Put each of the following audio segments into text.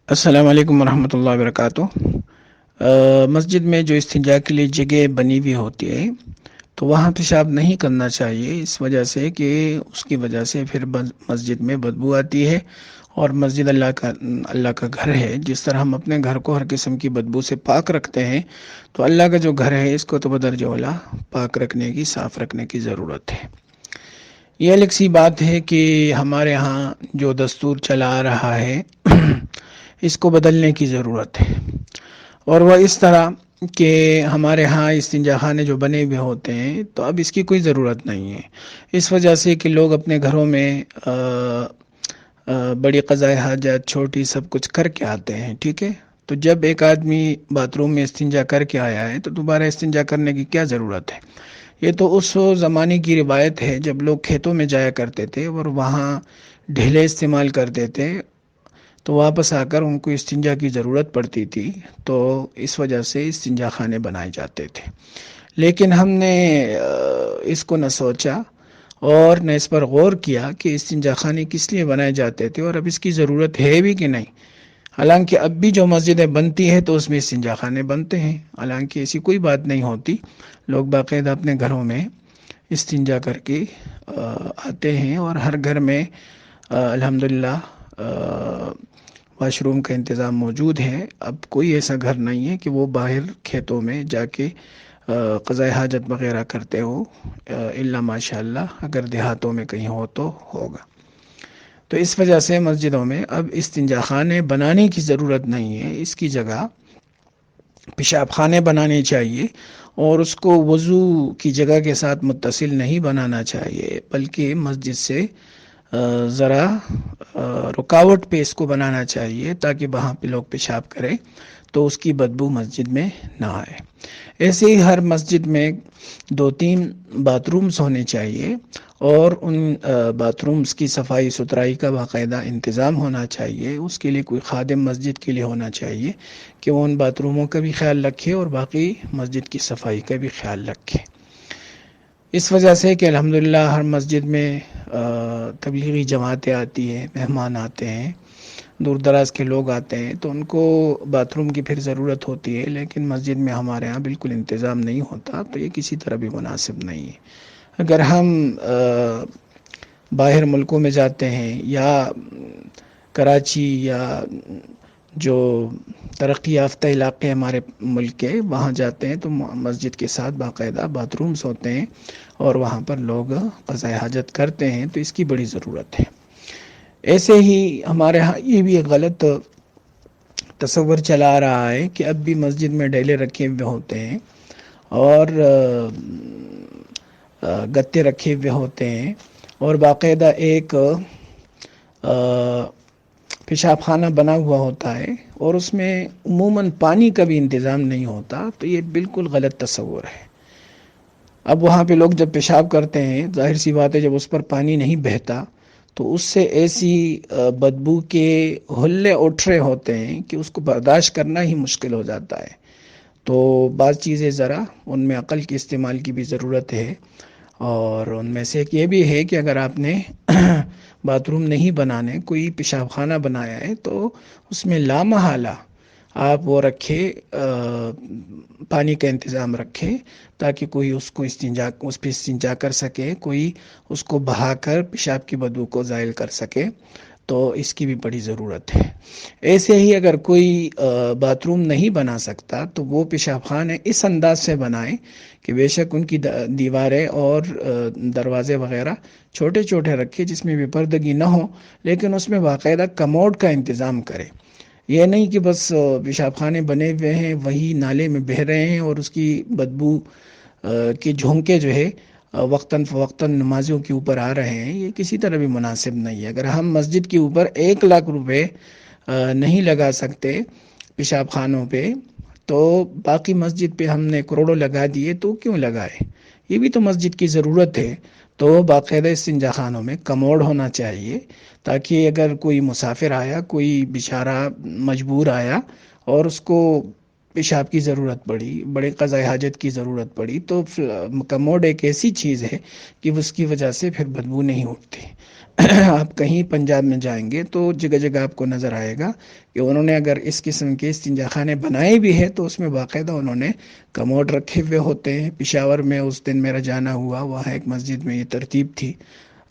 السلام علیکم ورحمۃ اللہ وبرکاتہ۔ مسجد میں جو استنجا کے لیے جگہ بنی ہوئی ہوتی ہے تو وہاں پیشاب نہیں کرنا چاہیے، اس وجہ سے کہ اس کی وجہ سے پھر مسجد میں بدبو آتی ہے، اور مسجد اللہ کا گھر ہے۔ جس طرح ہم اپنے گھر کو ہر قسم کی بدبو سے پاک رکھتے ہیں، تو اللہ کا جو گھر ہے اس کو تو بدرجہ اولیٰ پاک رکھنے کی، صاف رکھنے کی ضرورت ہے۔ یہ الگ سی بات ہے کہ ہمارے ہاں جو دستور چلا آ رہا ہے اس کو بدلنے کی ضرورت ہے، اور وہ اس طرح کہ ہمارے ہاں استنجا خانے جو بنے ہوئے ہوتے ہیں تو اب اس کی کوئی ضرورت نہیں ہے، اس وجہ سے کہ لوگ اپنے گھروں میں بڑی قضائے حاجت چھوٹی سب کچھ کر کے آتے ہیں، ٹھیک ہے۔ تو جب ایک آدمی باتھ روم میں استنجا کر کے آیا ہے تو دوبارہ استنجا کرنے کی کیا ضرورت ہے؟ یہ تو اس زمانے کی روایت ہے جب لوگ کھیتوں میں جایا کرتے تھے اور وہاں ڈھیلے استعمال کرتے تھے، تو واپس آ کر ان کو استنجا کی ضرورت پڑتی تھی، تو اس وجہ سے استنجا خانے بنائے جاتے تھے۔ لیکن ہم نے اس کو نہ سوچا اور نہ اس پر غور کیا کہ استنجا خانے کس لیے بنائے جاتے تھے اور اب اس کی ضرورت ہے بھی کہ نہیں۔ حالانکہ اب بھی جو مسجدیں بنتی ہیں تو اس میں استنجا خانے بنتے ہیں، حالانکہ ایسی کوئی بات نہیں ہوتی، لوگ باقاعدہ اپنے گھروں میں استنجا کر کے آتے ہیں، اور ہر گھر میں الحمدللہ واش روم کا انتظام موجود ہے۔ اب کوئی ایسا گھر نہیں ہے کہ وہ باہر کھیتوں میں جا کے قضائے حاجت وغیرہ کرتے ہو، الا ماشاء اللہ اگر دیہاتوں میں کہیں ہو تو ہوگا۔ تو اس وجہ سے مسجدوں میں اب استنجا خانے بنانے کی ضرورت نہیں ہے، اس کی جگہ پیشاب خانے بنانے چاہیے، اور اس کو وضو کی جگہ کے ساتھ متصل نہیں بنانا چاہیے، بلکہ مسجد سے ذرا رکاوٹ پہ اس کو بنانا چاہیے تاکہ وہاں پہ لوگ پیشاب کریں تو اس کی بدبو مسجد میں نہ آئے۔ ایسے ہی ہر مسجد میں 2-3 باتھ رومز ہونے چاہیے، اور ان باتھ رومز کی صفائی ستھرائی کا باقاعدہ انتظام ہونا چاہیے۔ اس کے لیے کوئی خادم مسجد کے لیے ہونا چاہیے کہ وہ ان باتھ روموں کا بھی خیال رکھے اور باقی مسجد کی صفائی کا بھی خیال رکھے۔ اس وجہ سے کہ الحمدللہ ہر مسجد میں تبلیغی جماعتیں آتی ہیں، مہمان آتے ہیں، دور دراز کے لوگ آتے ہیں، تو ان کو باتھ روم کی پھر ضرورت ہوتی ہے، لیکن مسجد میں ہمارے ہاں بالکل انتظام نہیں ہوتا، تو یہ کسی طرح بھی مناسب نہیں ہے۔ اگر ہم باہر ملکوں میں جاتے ہیں یا کراچی یا جو ترقی یافتہ علاقے ہمارے ملک کے وہاں جاتے ہیں تو مسجد کے ساتھ باقاعدہ باتھ رومز ہوتے ہیں، اور وہاں پر لوگ قضائے حاجت کرتے ہیں، تو اس کی بڑی ضرورت ہے۔ ایسے ہی ہمارے ہاں یہ بھی ایک غلط تصور چلا آ رہا ہے کہ اب بھی مسجد میں ڈیلے رکھے ہوئے ہوتے ہیں اور گتے رکھے ہوئے ہوتے ہیں، اور باقاعدہ ایک پیشاب خانہ بنا ہوا ہوتا ہے، اور اس میں عموماً پانی کا بھی انتظام نہیں ہوتا، تو یہ بالکل غلط تصور ہے۔ اب وہاں پہ لوگ جب پیشاب کرتے ہیں، ظاہر سی بات ہے جب اس پر پانی نہیں بہتا تو اس سے ایسی بدبو کے ہلے اٹھ رہے ہوتے ہیں کہ اس کو برداشت کرنا ہی مشکل ہو جاتا ہے۔ تو بعض چیزیں ذرا ان میں عقل کے استعمال کی بھی ضرورت ہے، اور ان میں سے ایک یہ بھی ہے کہ اگر آپ نے باتھ روم نہیں بنانے، کوئی پیشاب خانہ بنایا ہے تو اس میں لامحالہ آپ وہ رکھے، پانی کا انتظام رکھیں تاکہ کوئی اس پہ استنجا کر سکے، کوئی اس کو بہا کر پیشاب کی بدبو کو زائل کر سکے، تو اس کی بھی بڑی ضرورت ہے۔ ایسے ہی اگر کوئی باتھ روم نہیں بنا سکتا تو وہ پیشاب خانے اس انداز سے بنائیں کہ بے شک ان کی دیواریں اور دروازے وغیرہ چھوٹے چھوٹے رکھے جس میں بھی پردگی نہ ہو، لیکن اس میں باقاعدہ کموڈ کا انتظام کرے۔ یہ نہیں کہ بس پیشاب خانے بنے ہوئے ہیں وہی نالے میں بہہ رہے ہیں اور اس کی بدبو کے جھونکے جو ہے وقتاً فوقتاً نمازیوں کے اوپر آ رہے ہیں، یہ کسی طرح بھی مناسب نہیں ہے۔ اگر ہم مسجد کے اوپر 1,00,000 روپے نہیں لگا سکتے پیشاب خانوں پہ، تو باقی مسجد پہ ہم نے کروڑوں لگا دیے تو کیوں لگائے؟ یہ بھی تو مسجد کی ضرورت ہے۔ تو باقاعدہ استنجا خانوں میں کموڈ ہونا چاہیے تاکہ اگر کوئی مسافر آیا، کوئی بیچارہ مجبور آیا اور اس کو پیشاب کی ضرورت پڑی، بڑے قضائے حاجت کی ضرورت پڑی، تو کموڈ ایک ایسی چیز ہے کہ اس کی وجہ سے پھر بدبو نہیں اٹھتی۔ آپ کہیں پنجاب میں جائیں گے تو جگہ جگہ آپ کو نظر آئے گا کہ انہوں نے اگر اس قسم کے استنجا خانے بنائے بھی ہیں تو اس میں باقاعدہ انہوں نے کموڈ رکھے ہوئے ہوتے ہیں۔ پشاور میں اس دن میرا جانا ہوا، وہاں ایک مسجد میں یہ ترتیب تھی،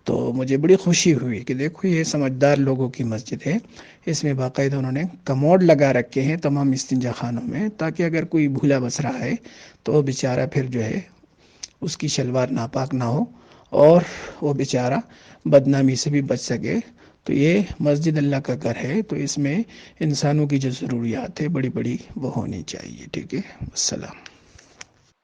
تو مجھے بڑی خوشی ہوئی کہ دیکھو یہ سمجھدار لوگوں کی مسجد ہے، اس میں باقاعدہ انہوں نے کموڈ لگا رکھے ہیں تمام استنجا خانوں میں، تاکہ اگر کوئی بھولا بس رہا ہے تو وہ بیچارہ پھر جو ہے اس کی شلوار ناپاک نہ ہو اور وہ بیچارہ بدنامی سے بھی بچ سکے۔ تو یہ مسجد اللہ کا گھر ہے، تو اس میں انسانوں کی جو ضروریات ہے بڑی بڑی وہ ہونی چاہیے۔ ٹھیک ہے، السلام۔